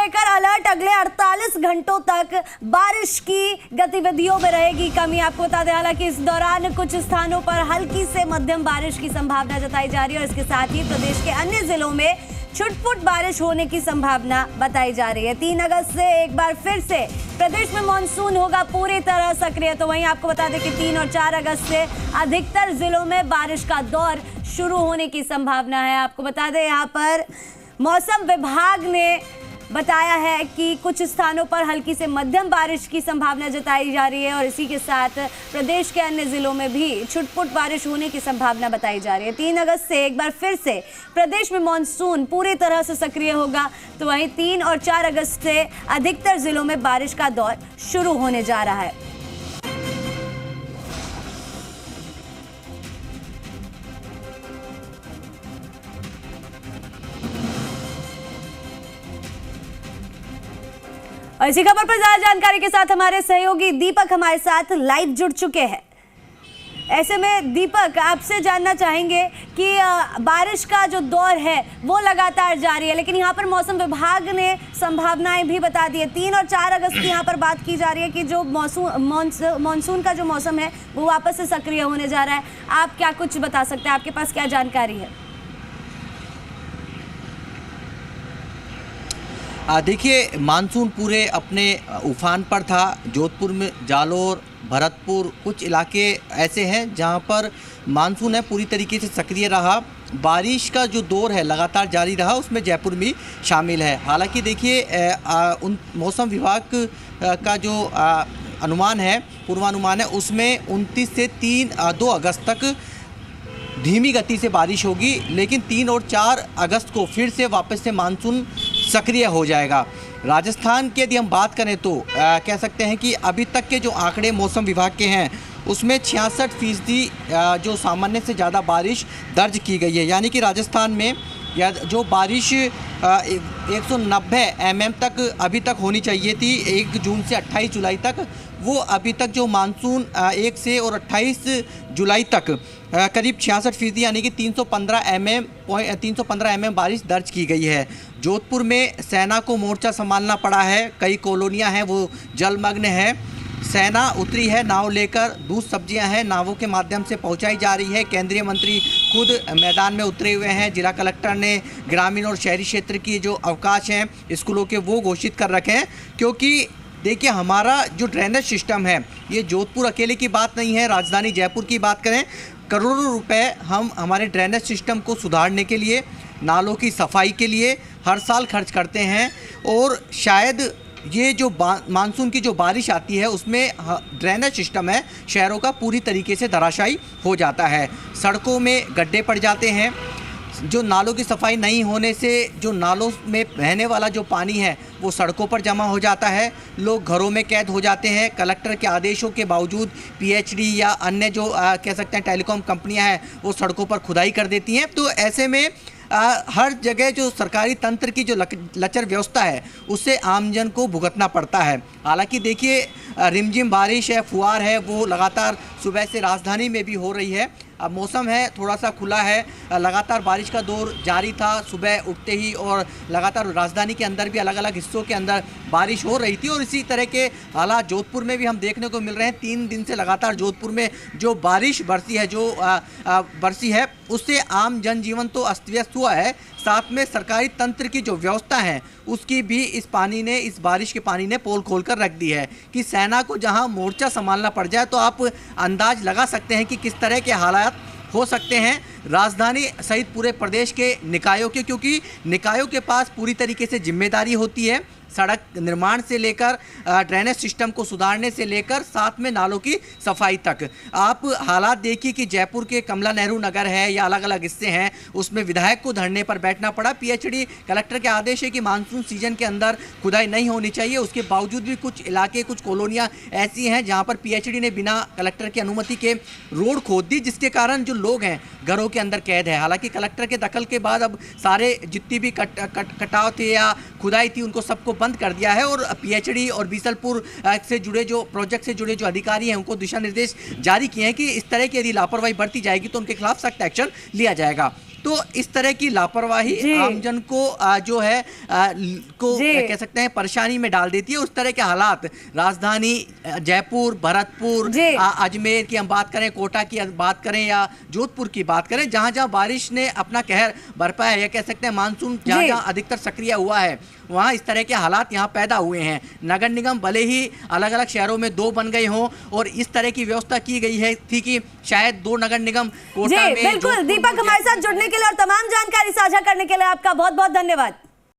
लेकर अलर्ट। अगले 48 घंटों तक बारिश की गतिविधियों में रहेगी कमी। आपको बता दें हालांकि इस दौरान कुछ स्थानों पर हल्की से मध्यम बारिश की संभावना जताई जा रही है और इसके साथ ही प्रदेश के अन्य जिलों में छुटपुट बारिश होने की संभावना बताई जा रही है। 3 अगस्त से एक बार फिर से प्रदेश में मानसून होगा पूरी तरह सक्रिय। तो वहीं आपको बता दें कि 3 और 4 अगस्त से अधिकतर जिलों में बारिश का दौर शुरू होने की संभावना है। आपको बता दें यहाँ पर मौसम विभाग ने बताया है कि कुछ स्थानों पर हल्की से मध्यम बारिश की संभावना जताई जा रही है और इसी के साथ प्रदेश के अन्य जिलों में भी छुटपुट बारिश होने की संभावना बताई जा रही है। 3 अगस्त से एक बार फिर से प्रदेश में मानसून पूरी तरह से सक्रिय होगा। तो वहीं 3 और 4 अगस्त से अधिकतर जिलों में बारिश का दौर शुरू होने जा रहा है। और इसी खबर पर ज्यादा जानकारी के साथ हमारे सहयोगी दीपक हमारे साथ लाइव जुड़ चुके हैं। ऐसे में दीपक, आपसे जानना चाहेंगे कि बारिश का जो दौर है वो लगातार जारी है, लेकिन यहाँ पर मौसम विभाग ने संभावनाएं भी बता दी है। 3 और 4 अगस्त की यहाँ पर बात की जा रही है कि जो मानसून का जो मौसम है वो वापस से सक्रिय होने जा रहा है। आप क्या कुछ बता सकते हैं, आपके पास क्या जानकारी है? देखिए, मानसून पूरे अपने उफान पर था। जोधपुर में, जालोर, भरतपुर, कुछ इलाके ऐसे हैं जहां पर मानसून है पूरी तरीके से सक्रिय रहा। बारिश का जो दौर है लगातार जारी रहा, उसमें जयपुर भी शामिल है। हालांकि देखिए, उन मौसम विभाग का जो अनुमान है, पूर्वानुमान है, उसमें 29 से 2 अगस्त तक धीमी गति से बारिश होगी, लेकिन 3 और 4 अगस्त को फिर से वापस से मानसून सक्रिय हो जाएगा। राजस्थान की यदि हम बात करें तो कह सकते हैं कि अभी तक के जो आंकड़े मौसम विभाग के हैं उसमें 66% जो सामान्य से ज़्यादा बारिश दर्ज की गई है। यानी कि राजस्थान में या जो बारिश 190 mm तक अभी तक होनी चाहिए थी 1 जून से 28 जुलाई तक, वो अभी तक जो मानसून 1 से और 28 जुलाई तक करीब 66% यानी कि 315 mm बारिश दर्ज की गई है। जोधपुर में सेना को मोर्चा संभालना पड़ा है। कई कॉलोनियां हैं वो जलमग्न है। सेना उतरी है नाव लेकर, दूध सब्जियां हैं नावों के माध्यम से पहुंचाई जा रही है। केंद्रीय मंत्री खुद मैदान में उतरे हुए हैं। जिला कलेक्टर ने ग्रामीण और शहरी क्षेत्र की जो अवकाश हैं स्कूलों के वो घोषित कर रखे हैं, क्योंकि देखिए हमारा जो ड्रेनेज सिस्टम है, ये जोधपुर अकेले की बात नहीं है, राजधानी जयपुर की बात करें, करोड़ों रुपए हम हमारे ड्रेनेज सिस्टम को सुधारने के लिए, नालों की सफाई के लिए हर साल खर्च करते हैं। और शायद ये जो मानसून की जो बारिश आती है उसमें ड्रेनेज सिस्टम है शहरों का पूरी तरीके से धराशायी हो जाता है। सड़कों में गड्ढे पड़ जाते हैं। जो नालों की सफाई नहीं होने से जो नालों में बहने वाला जो पानी है वो सड़कों पर जमा हो जाता है। लोग घरों में कैद हो जाते हैं। कलेक्टर के आदेशों के बावजूद पीएचडी या अन्य जो कह सकते हैं टेलीकॉम कंपनियां हैं वो सड़कों पर खुदाई कर देती हैं। तो ऐसे में हर जगह जो सरकारी तंत्र की जो लचर व्यवस्था है उससे आमजन को भुगतना पड़ता है। हालांकि देखिए, रिमझिम बारिश है, फुहार है, वो लगातार सुबह से राजधानी में भी हो रही है। अब मौसम है थोड़ा सा खुला है, लगातार बारिश का दौर जारी था सुबह उठते ही, और लगातार राजधानी के अंदर भी अलग अलग हिस्सों के अंदर बारिश हो रही थी। और इसी तरह के हालात जोधपुर में भी हम देखने को मिल रहे हैं। 3 दिन से लगातार जोधपुर में जो बारिश बरसी है उससे आम जनजीवन तो अस्त व्यस्त हुआ है, साथ में सरकारी तंत्र की जो व्यवस्था है उसकी भी इस बारिश के पानी ने पोल खोल कर रख दी है। कि सेना को जहां मोर्चा संभालना पड़ जाए तो आप अंदाज लगा सकते हैं कि किस तरह के हालात हो सकते हैं राजधानी सहित पूरे प्रदेश के निकायों के, क्योंकि निकायों के पास पूरी तरीके से जिम्मेदारी होती है सड़क निर्माण से लेकर ड्रेनेज सिस्टम को सुधारने से लेकर साथ में नालों की सफाई तक। आप हालात देखिए कि जयपुर के कमला नेहरू नगर है या अलग अलग हिस्से हैं उसमें विधायक को धरने पर बैठना पड़ा। पीएचडी कलेक्टर के आदेश है कि मानसून सीजन के अंदर खुदाई नहीं होनी चाहिए, उसके बावजूद भी कुछ इलाके, कुछ कॉलोनियाँ ऐसी हैं जहाँ पर पीएचडी ने बिना कलेक्टर की अनुमति के रोड खोद दी, जिसके कारण जो लोग हैं घरों के अंदर कैद है। हालांकि कलेक्टर के दखल के बाद अब सारे जितनी भी कटाव थे या खुदाई थी उनको सबको बंद कर दिया है। और पीएचडी और बीसलपुर से जुड़े जो प्रोजेक्ट से जुड़े जो अधिकारी हैं उनको दिशा निर्देश जारी किए हैं कि इस तरह की यदि लापरवाही बरती जाएगी तो उनके खिलाफ सख्त एक्शन लिया जाएगा। तो इस तरह की लापरवाही आमजन को जो है कह सकते हैं परेशानी में डाल देती है। उस तरह के हालात राजधानी जयपुर, भरतपुर, अजमेर की हम बात करें, कोटा की बात करें या जोधपुर की बात करें, जहां जहां बारिश ने अपना कहर बरपा है, या कह सकते हैं मानसून जहां जहां अधिकतर सक्रिय हुआ है, वहां इस तरह के हालात यहां पैदा हुए हैं। नगर निगम भले ही अलग अलग शहरों में 2 बन गए हों और इस तरह की व्यवस्था की गई है थी कि शायद 2 नगर निगम कोटा में। बिल्कुल दीपक, हमारे साथ जुड़ने के लिए और तमाम जानकारी साझा करने के लिए आपका बहुत बहुत धन्यवाद।